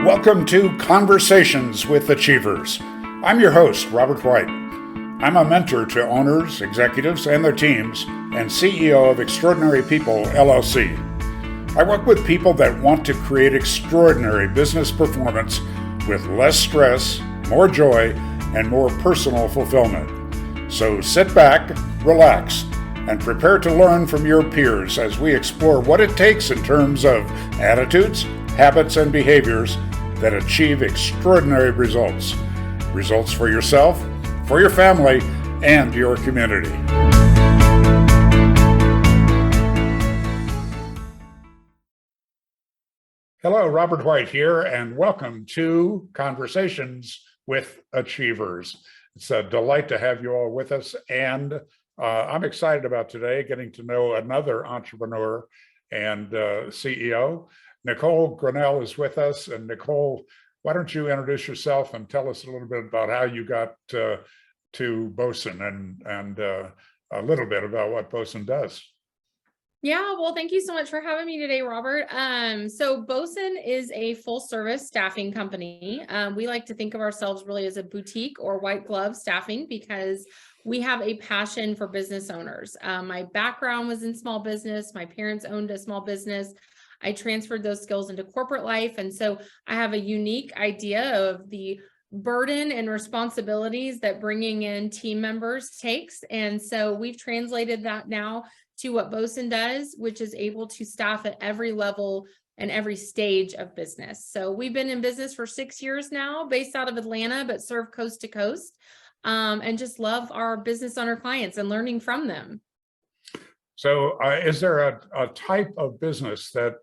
Welcome to Conversations with Achievers. I'm your host, Robert White. I'm a mentor to owners, executives, and their teams, and CEO of Extraordinary People, LLC. I work with people that want to create extraordinary business performance with less stress, more joy, and more personal fulfillment. So sit back, relax, and prepare to learn from your peers as we explore what it takes in terms of attitudes, habits, and behaviors that achieve extraordinary results. Results for yourself, for your family, and your community. Hello, Robert White here, and welcome to Conversations with Achievers. It's a delight to have you all with us, and I'm excited about today getting to know another entrepreneur and CEO. Nicole Grinnell is with us, and Nicole, why don't you introduce yourself and tell us a little bit about how you got to Bosun and a little bit about what Bosun does. Yeah, well, thank you so much for having me today, Robert. So Bosun is a full service staffing company. We like to think of ourselves really as a boutique or white glove staffing because we have a passion for business owners. My background was in small business. My parents owned a small business. I transferred those skills into corporate life. And so I have a unique idea of the burden and responsibilities that bringing in team members takes. And so we've translated that now to what Bosun does, which is able to staff at every level and every stage of business. So we've been in business for 6 years now, based out of Atlanta, but serve coast to coast, and just love our business owner clients and learning from them. So is there a type of business that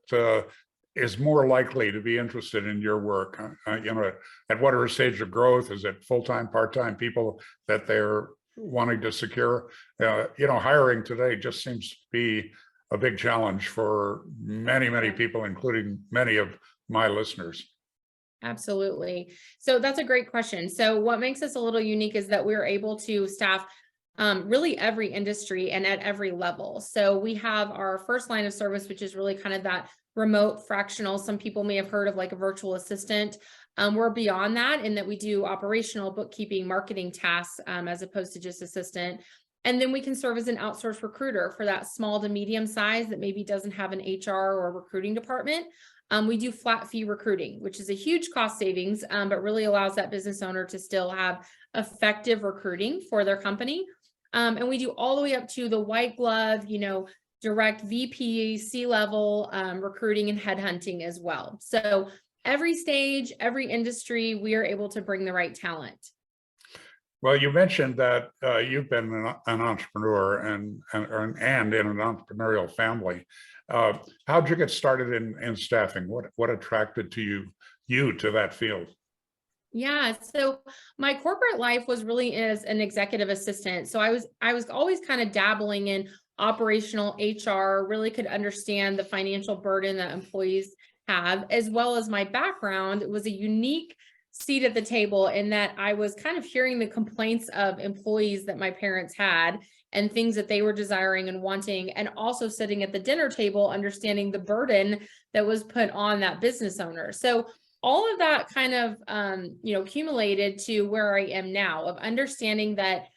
is more likely to be interested in your work? At whatever stage of growth, is it full-time, part-time people that they're wanting to secure? Hiring today just seems to be a big challenge for many people, including many of my listeners. Absolutely. So that's a great question. So what makes us a little unique is that we're able to staff really every industry and at every level. So we have our first line of service, which is really kind of that remote fractional. Some people may have heard of like a virtual assistant. We're beyond that in that we do operational bookkeeping, marketing tasks as opposed to just assistant. And then we can serve as an outsourced recruiter for that small to medium size that maybe doesn't have an HR or recruiting department. We do flat fee recruiting, which is a huge cost savings, but really allows that business owner to still have effective recruiting for their company. And we do all the way up to the white glove, direct VP, C-level recruiting and headhunting as well. So every stage, every industry, we are able to bring the right talent. Well, you mentioned that you've been an entrepreneur and in an entrepreneurial family. How'd you get started in staffing? What attracted you to that field? Yeah, so my corporate life was really as an executive assistant. So I was always kind of dabbling in operational HR, really could understand the financial burden that employees have, as well as my background. It was a unique seat at the table in that I was kind of hearing the complaints of employees that my parents had and things that they were desiring and wanting, and also sitting at the dinner table, understanding the burden that was put on that business owner. So all of that kind of, accumulated to where I am now of understanding that,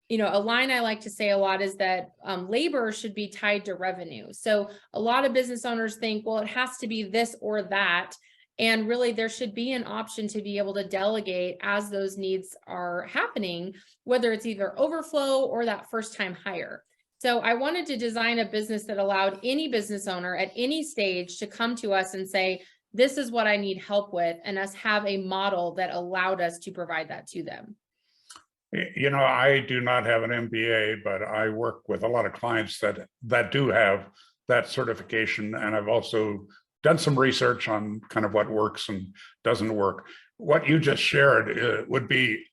a line I like to say a lot is that labor should be tied to revenue. So a lot of business owners think, well, it has to be this or that. And really there should be an option to be able to delegate as those needs are happening, whether it's either overflow or that first time hire. So I wanted to design a business that allowed any business owner at any stage to come to us and say, this is what I need help with, and us have a model that allowed us to provide that to them. I do not have an MBA, but I work with a lot of clients that do have that certification. And I've also done some research on kind of what works and doesn't work. What you just shared would be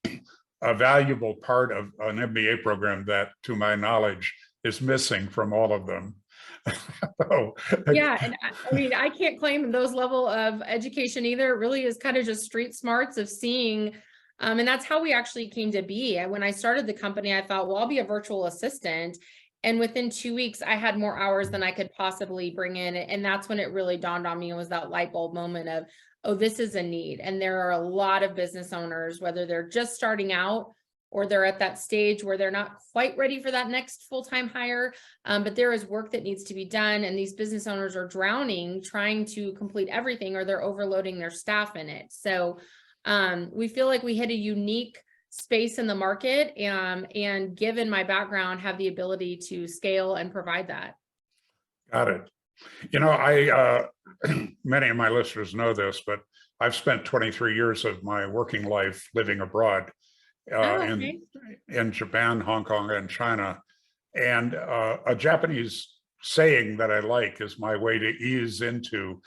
a valuable part of an MBA program that, to my knowledge, is missing from all of them. Yeah, and I mean, I can't claim those level of education either. It really is kind of just street smarts of seeing, and that's how we actually came to be. When I started the company, I thought, well, I'll be a virtual assistant. And within 2 weeks, I had more hours than I could possibly bring in. And that's when it really dawned on me. It was that light bulb moment of, oh, this is a need. And there are a lot of business owners, whether they're just starting out or they're at that stage where they're not quite ready for that next full-time hire, but there is work that needs to be done. And these business owners are drowning trying to complete everything, or they're overloading their staff in it. So we feel like we hit a unique space in the market, and given my background, have the ability to scale and provide that. Got it. You know, I many of my listeners know this, but I've spent 23 years of my working life living abroad in Japan, Hong Kong, and China. And a Japanese saying that I like is my way to ease into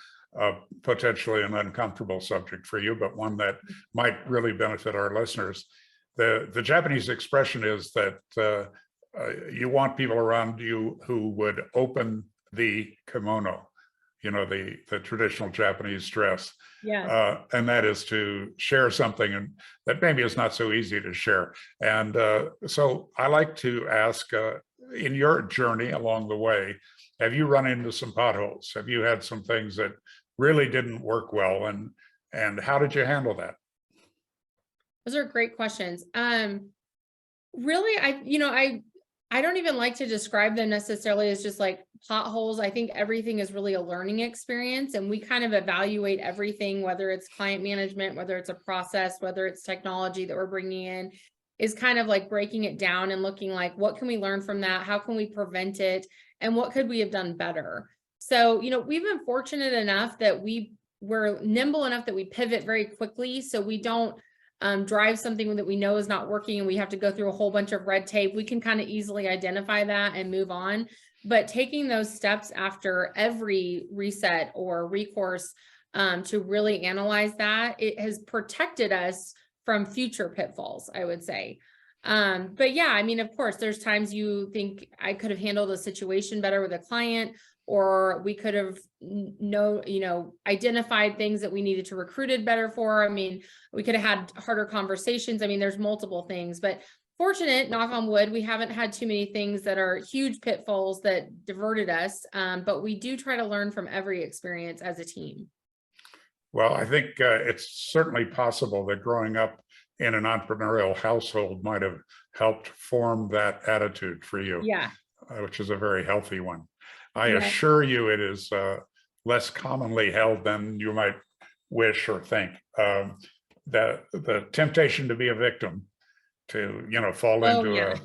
potentially an uncomfortable subject for you, but one that might really benefit our listeners. The Japanese expression is that you want people around you who would open the kimono, you know, the traditional Japanese dress. Yeah. And that is to share something and that maybe is not so easy to share. And so I like to ask, in your journey along the way, have you run into some potholes? Have you had some things that really didn't work well? And how did you handle that? Those are great questions. Really, I don't even like to describe them necessarily as just like potholes. I think everything is really a learning experience, and we kind of evaluate everything, whether it's client management, whether it's a process, whether it's technology that we're bringing in, is kind of like breaking it down and looking like, what can we learn from that? How can we prevent it? And what could we have done better? So, we've been fortunate enough that we're nimble enough that we pivot very quickly. So we don't drive something that we know is not working and we have to go through a whole bunch of red tape. We can kind of easily identify that and move on. But taking those steps after every reset or recourse to really analyze that, it has protected us from future pitfalls, I would say. But yeah, I mean, of course, there's times you think I could have handled a situation better with a client, or we could have identified things that we needed to recruited better for. I mean, we could have had harder conversations. I mean, there's multiple things, but fortunate, knock on wood, we haven't had too many things that are huge pitfalls that diverted us. But we do try to learn from every experience as a team. Well, I think it's certainly possible that growing up in an entrepreneurial household might have helped form that attitude for you, which is a very healthy one. I assure you it is less commonly held than you might wish or think. The temptation to be a victim, to fall into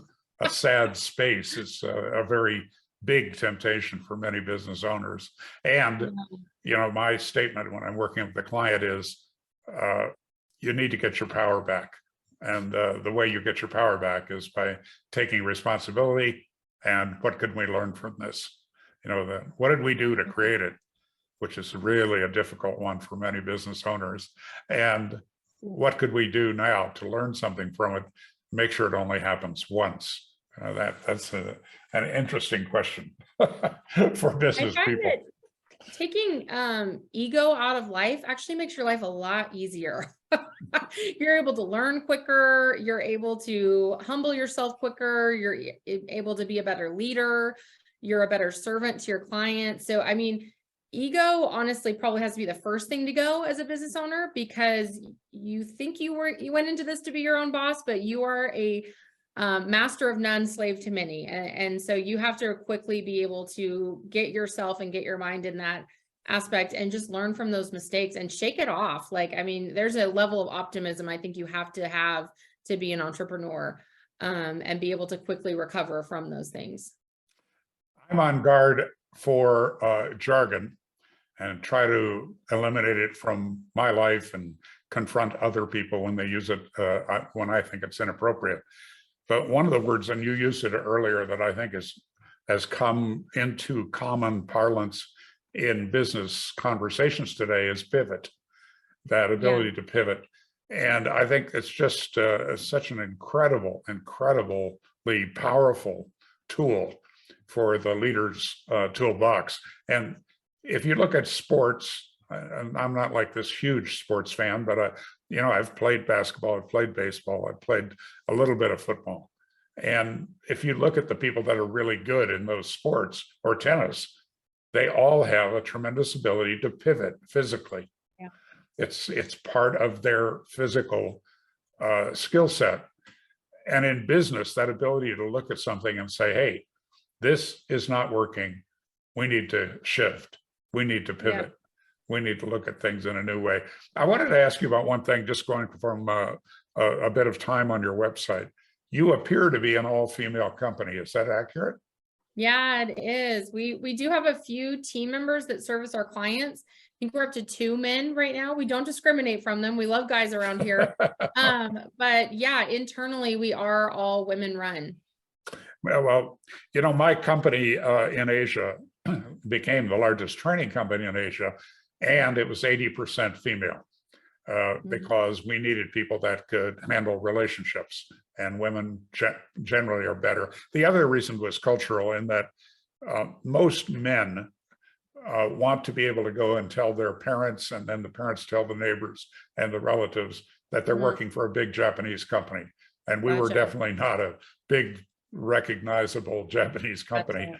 a sad space is a very big temptation for many business owners. And my statement when I'm working with the client is you need to get your power back. And the way you get your power back is by taking responsibility. And what could we learn from this? What did we do to create it, which is really a difficult one for many business owners. And what could we do now to learn something from it, make sure it only happens once? That's an interesting question for business people. Taking ego out of life actually makes your life a lot easier. You're able to learn quicker. You're able to humble yourself quicker. You're able to be a better leader. You're a better servant to your client. So, I mean, ego honestly probably has to be the first thing to go as a business owner, because you think you went into this to be your own boss, but you are a master of none, slave to many. And so you have to quickly be able to get yourself and get your mind in that aspect and just learn from those mistakes and shake it off. Like, I mean, there's a level of optimism I think you have to be an entrepreneur and be able to quickly recover from those things. I'm on guard for jargon and try to eliminate it from my life and confront other people when they use it when I think it's inappropriate. But one of the words, and you used it earlier, that I think has come into common parlance in business conversations today is pivot, that ability to pivot. And I think it's just such an incredibly powerful tool for the leader's toolbox. And if you look at sports, and I'm not like this huge sports fan, but I've played basketball, I've played baseball, I've played a little bit of football. And if you look at the people that are really good in those sports or tennis, they all have a tremendous ability to pivot physically. It's part of their physical skill set. And in business, that ability to look at something and say, hey, this is not working. We need to shift. We need to pivot. We need to look at things in a new way. I wanted to ask you about one thing, just going from a bit of time on your website. You appear to be an all-female company. Is that accurate? Yeah, it is. We do have a few team members that service our clients. I think we're up to 2 men right now. We don't discriminate from them. We love guys around here. But yeah, internally we are all women run. Well, you know, my company in Asia became the largest training company in Asia, and it was 80% female because we needed people that could handle relationships, and women generally are better. The other reason was cultural, in that most men want to be able to go and tell their parents, and then the parents tell the neighbors and the relatives that they're working for a big Japanese company. And we were definitely not a big recognizable Japanese company.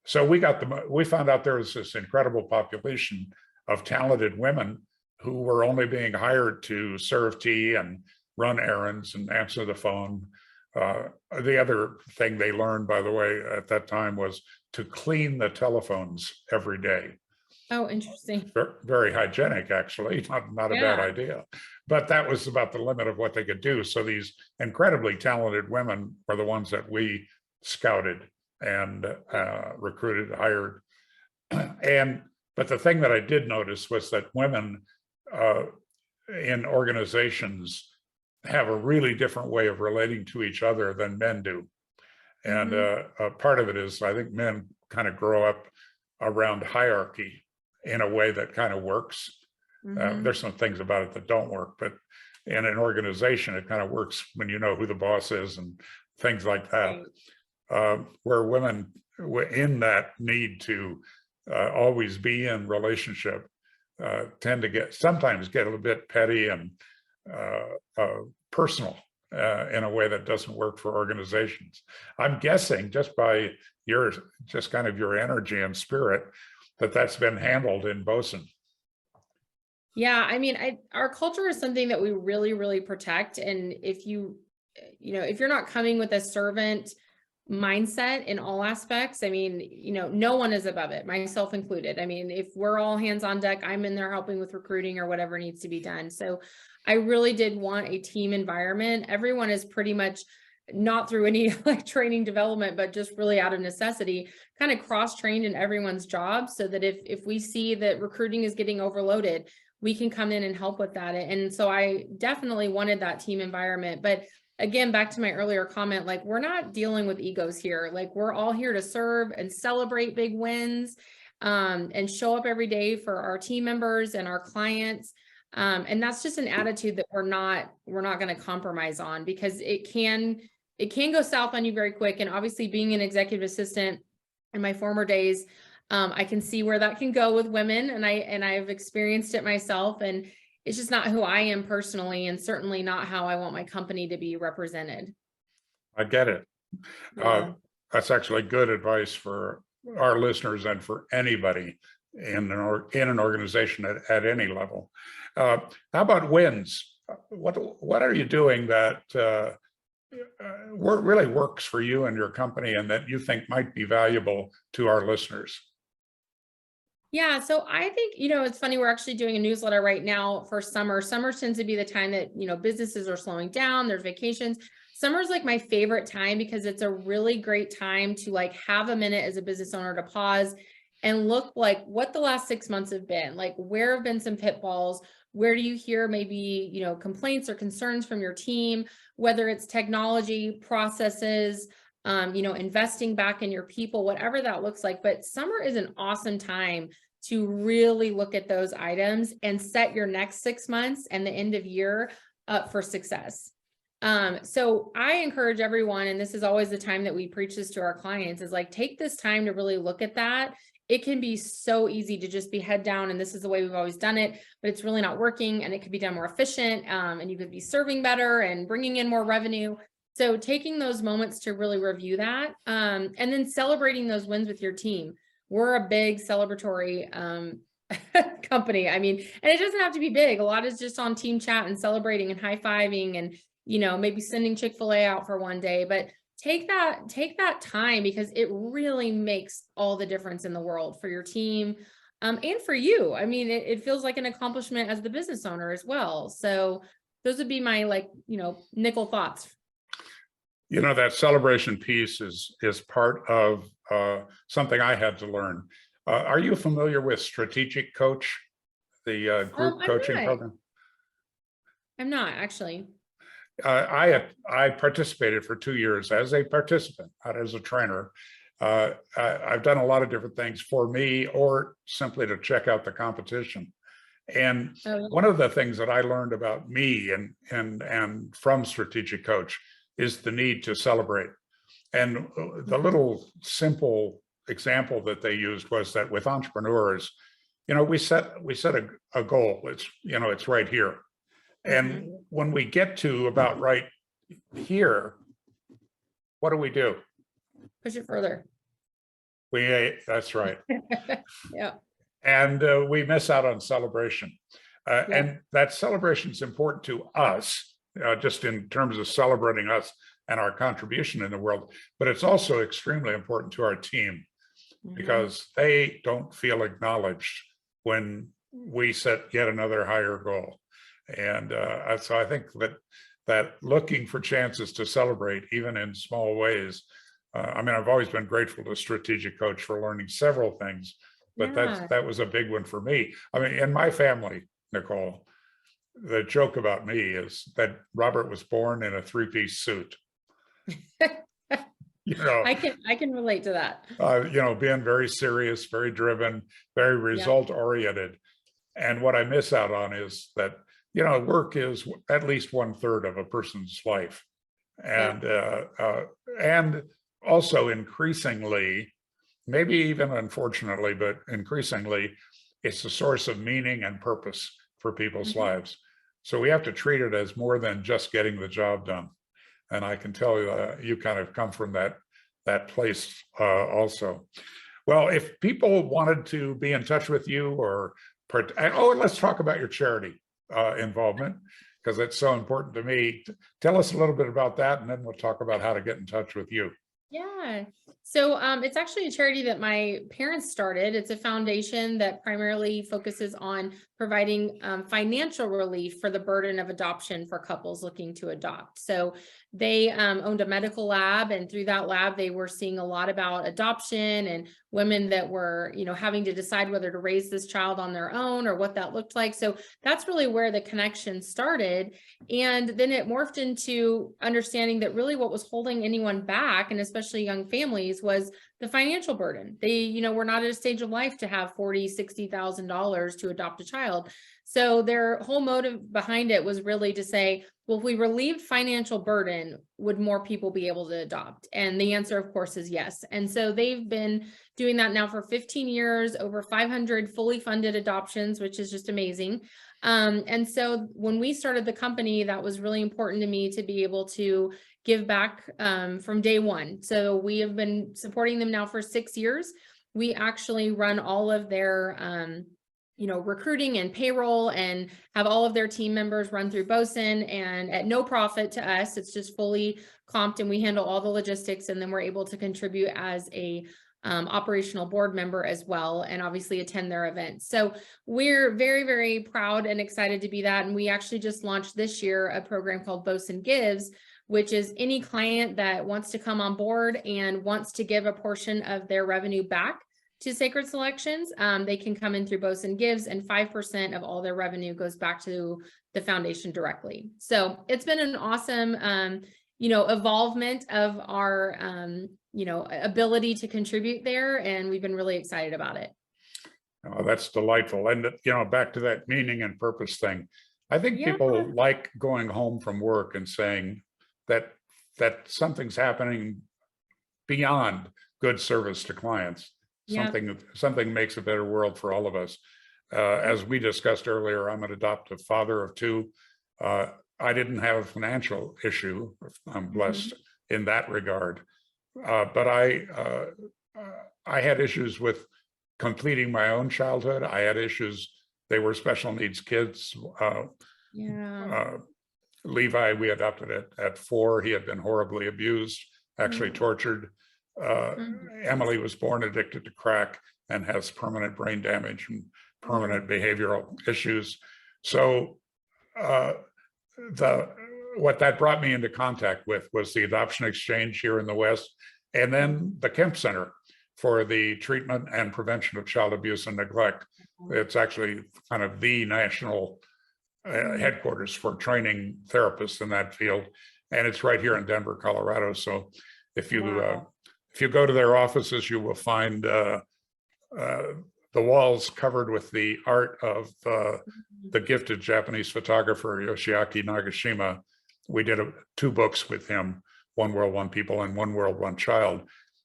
So we found out there was this incredible population of talented women who were only being hired to serve tea and run errands and answer the phone. The other thing they learned, by the way, at that time was to clean the telephones every day. Oh, interesting. Very hygienic, actually, not a bad idea. But that was about the limit of what they could do. So these incredibly talented women were the ones that we scouted and recruited, hired. But the thing that I did notice was that women in organizations have a really different way of relating to each other than men do. And part of it is, I think men kind of grow up around hierarchy in a way that kind of works. There's some things about it that don't work, but in an organization, it kind of works when you know who the boss is and things like that. Where women in that need to always be in relationship tend to sometimes get a little bit petty and personal in a way that doesn't work for organizations. I'm guessing just by your energy and spirit that's been handled in Bosun. Yeah, I mean, our culture is something that we really, really protect. And if if you're not coming with a servant mindset in all aspects, I mean, no one is above it, myself included. I mean, if we're all hands on deck, I'm in there helping with recruiting or whatever needs to be done. So I really did want a team environment. Everyone is pretty much, not through any like training development, but just really out of necessity, kind of cross-trained in everyone's job, so that if we see that recruiting is getting overloaded, we can come in and help with that. And so I definitely wanted that team environment. But again, back to my earlier comment, like, we're not dealing with egos here. Like, we're all here to serve and celebrate big wins, and show up every day for our team members and our clients. And that's just an attitude that we're not going to compromise on, because it can go south on you very quick. And obviously, being an executive assistant in my former days, I can see where that can go with women, and I've experienced it myself, and it's just not who I am personally, and certainly not how I want my company to be represented. I get it. Yeah. That's actually good advice for our listeners and for anybody in an organization at any level. How about wins? What are you doing that really works for you and your company, and that you think might be valuable to our listeners? Yeah, so I think, it's funny, we're actually doing a newsletter right now for summer. Summer tends to be the time that, businesses are slowing down, there's vacations. Summer is like my favorite time, because it's a really great time to like have a minute as a business owner to pause and look like what the last 6 months have been. Like, where have been some pitfalls? Where do you hear maybe, complaints or concerns from your team, whether it's technology, processes, investing back in your people, whatever that looks like. But summer is an awesome time to really look at those items and set your next 6 months and the end of year up for success. So I encourage everyone, and this is always the time that we preach this to our clients, is like, take this time to really look at that. It can be so easy to just be head down, and this is the way we've always done it, but it's really not working, and it could be done more efficient, and you could be serving better and bringing in more revenue. So taking those moments to really review that, and then celebrating those wins with your team. We're a big celebratory company. I mean, and it doesn't have to be big. A lot is just on team chat and celebrating and high-fiving and, maybe sending Chick-fil-A out for one day, but take that time because it really makes all the difference in the world for your team, and for you. I mean, it feels like an accomplishment as the business owner as well. So those would be my Nicole thoughts. That celebration piece is part of something I had to learn. Are you familiar with Strategic Coach, the group coaching program? I'm not actually. I participated for 2 years as a participant, not as a trainer. I've done a lot of different things for me or simply to check out the competition. And one of the things that I learned about me and from Strategic Coach is the need to celebrate. And the little simple example that they used was that with entrepreneurs, we set a goal. It's right here. And when we get to about right here, what do? Push it further. That's right. Yeah. And we miss out on celebration. And that celebration is important to us, just in terms of celebrating us and our contribution in the world. But it's also extremely important to our team because they don't feel acknowledged when we set yet another higher goal. And so I think that looking for chances to celebrate, even in small ways. I've always been grateful to Strategic Coach for learning several things, but that was a big one for me. In my family, Nicole, the joke about me is that Robert was born in a 3-piece suit. I can relate to that. Being very serious, very driven, very result oriented. And what I miss out on is that, work is at least 1/3 of a person's life. And also increasingly, maybe even unfortunately, but increasingly, it's a source of meaning and purpose for people's lives. So we have to treat it as more than just getting the job done. And I can tell you, you kind of come from that place also. Well, if people wanted to be in touch with you let's talk about your charity involvement, because it's so important to me. Tell us a little bit about that, and then we'll talk about how to get in touch with you. Yeah. So it's actually a charity that my parents started. It's a foundation that primarily focuses on providing financial relief for the burden of adoption for couples looking to adopt. So they owned a medical lab, and through that lab, they were seeing a lot about adoption and women that were, having to decide whether to raise this child on their own or what that looked like. So that's really where the connection started. And then it morphed into understanding that really what was holding anyone back, and especially young families, was the financial burden. They, were not at a stage of life to have $40,000, $60,000 to adopt a child. So their whole motive behind it was really to say, well, if we relieved financial burden, would more people be able to adopt? And the answer, of course, is yes. And so they've been doing that now for 15 years, over 500 fully funded adoptions, which is just amazing. And so when we started the company, that was really important to me to be able to give back from day one. So we have been supporting them now for 6 years. We actually run all of their recruiting and payroll, and have all of their team members run through Bosun, and at no profit to us. It's just fully comped, and we handle all the logistics, and then we're able to contribute as a operational board member as well, and obviously attend their events. So we're very, very proud and excited to be that. And we actually just launched this year a program called Bosun Gives, which is any client that wants to come on board and wants to give a portion of their revenue back to Sacred Selections, they can come in through Bosun Gives, and 5% of all their revenue goes back to the foundation directly. So it's been an awesome, evolvement of our, ability to contribute there. And we've been really excited about it. Oh, that's delightful. And, back to that meaning and purpose thing. I think people like going home from work and saying that something's happening beyond good service to clients. Something makes a better world for all of us. As we discussed earlier, I'm an adoptive father of 2. I didn't have a financial issue. I'm blessed in that regard. But I had issues with completing my own childhood. I had issues. They were special needs kids. Levi, we adopted at 4. He had been horribly abused, actually tortured. Emily was born addicted to crack and has permanent brain damage and permanent behavioral issues. So what that brought me into contact with was the adoption exchange here in the West, and then the Kemp Center for the treatment and prevention of child abuse and neglect. It's actually kind of the national headquarters for training therapists in that field, and it's right here in Denver, Colorado. So if you go to their offices, you will find the walls covered with the art of the gifted Japanese photographer Yoshiaki Nagashima. We did 2 books with him, One World, One People and One World, One Child.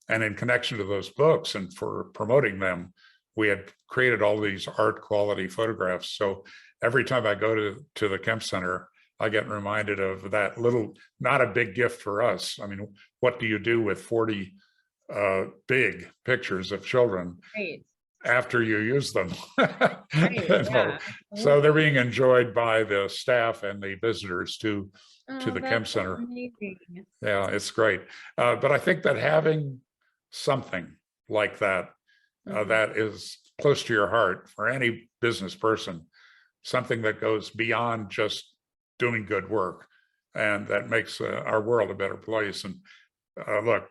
And in connection to those books and for promoting them, we had created all these art quality photographs. So every time I go to the Kemp Center, I get reminded of that little, not a big gift for us. I mean, what do you do with 40 big pictures of children after you use them? So they're being enjoyed by the staff and the visitors to the Kemp Center. Amazing. Yeah, it's great. But I think that having something like that that is close to your heart for any business person, something that goes beyond just doing good work and that makes our world a better place. And look,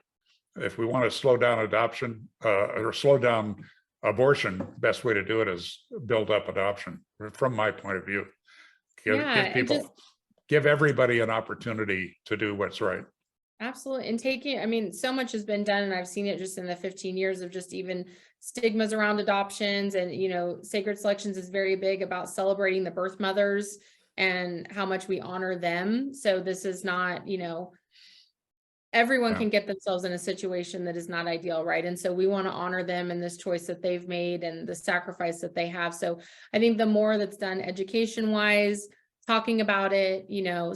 if we want to slow down adoption or slow down abortion, the best way to do it is build up adoption, from my point of view. Give everybody an opportunity to do what's right. Absolutely. And I mean, so much has been done, and I've seen it just in the 15 years of just even stigmas around adoptions. And, Sacred Selections is very big about celebrating the birth mothers and how much we honor them. So this is not, everyone can get themselves in a situation that is not ideal, right? And so we want to honor them and this choice that they've made and the sacrifice that they have. So I think the more that's done education-wise, talking about it,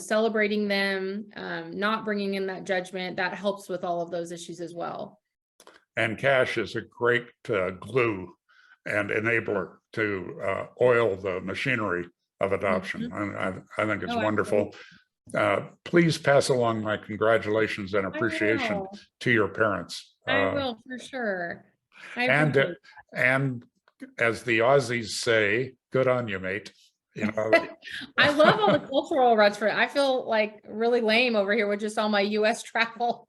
celebrating them, not bringing in that judgment, that helps with all of those issues as well. And cash is a great glue and enabler to oil the machinery of adoption. And I think it's wonderful. Please pass along my congratulations and appreciation to your parents. I will, for sure. And as the Aussies say, good on you, mate. I love all the cultural references. I feel like really lame over here with just all my U.S. travel.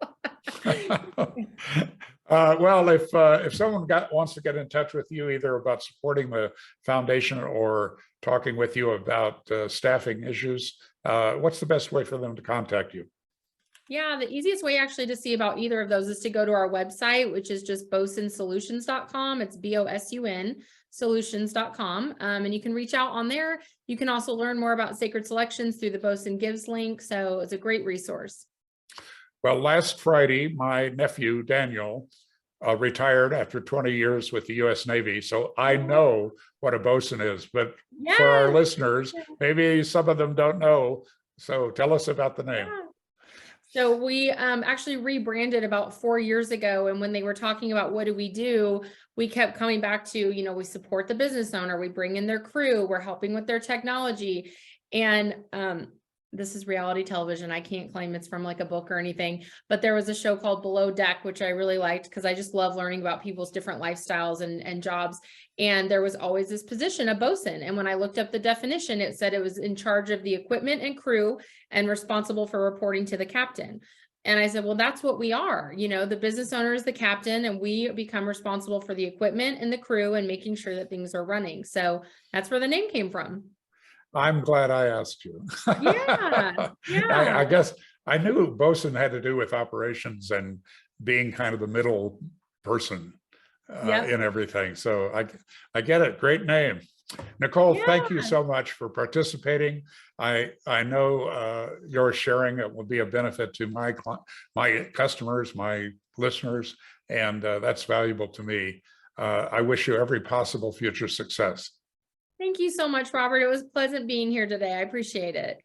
Well, if someone wants to get in touch with you, either about supporting the foundation or talking with you about staffing issues, what's the best way for them to contact you? Yeah, the easiest way actually to see about either of those is to go to our website, which is just bosunsolutions.com. It's BOSUN solutions.com. And you can reach out on there. You can also learn more about Sacred Selections through the Bosun Gives link. So it's a great resource. Well, last Friday, my nephew, Daniel, retired after 20 years with the U.S. Navy. So I know what a bosun is, but for our listeners, maybe some of them don't know. So tell us about the name. So we actually rebranded about 4 years ago. And when they were talking about what do we do, we kept coming back to, we support the business owner, we bring in their crew, we're helping with their technology. And this is reality television. I can't claim it's from like a book or anything, but there was a show called Below Deck, which I really liked because I just love learning about people's different lifestyles and jobs. And there was always this position, a bosun. And when I looked up the definition, it said it was in charge of the equipment and crew and responsible for reporting to the captain. And I said, well, that's what we are. The business owner is the captain and we become responsible for the equipment and the crew and making sure that things are running. So that's where the name came from. I'm glad I asked you. Yeah. I guess I knew bosun had to do with operations and being kind of the middle person in everything. So I get it. Great name. Nicole, thank you so much for participating. I know your sharing it will be a benefit to my customers, my listeners, and that's valuable to me. I wish you every possible future success. Thank you so much, Robert. It was pleasant being here today. I appreciate it.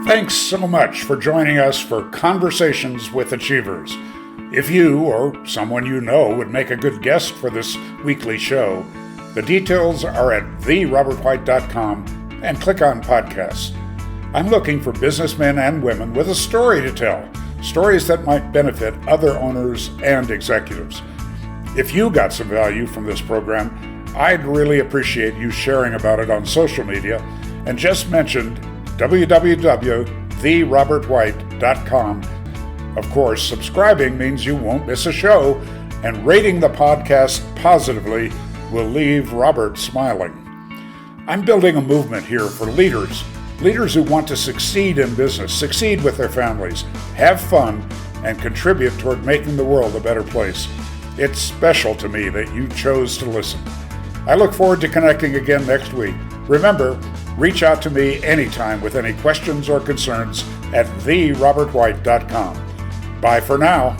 Thanks so much for joining us for Conversations with Achievers. If you or someone you know would make a good guest for this weekly show, the details are at therobertwhite.com and click on podcasts. I'm looking for businessmen and women with a story to tell, stories that might benefit other owners and executives. If you got some value from this program, I'd really appreciate you sharing about it on social media and just mention www.therobertwhite.com. Of course, subscribing means you won't miss a show, and rating the podcast positively will leave Robert smiling. I'm building a movement here for leaders who want to succeed in business, succeed with their families, have fun, and contribute toward making the world a better place. It's special to me that you chose to listen. I look forward to connecting again next week. Remember, reach out to me anytime with any questions or concerns at therobertwhite.com. Bye for now.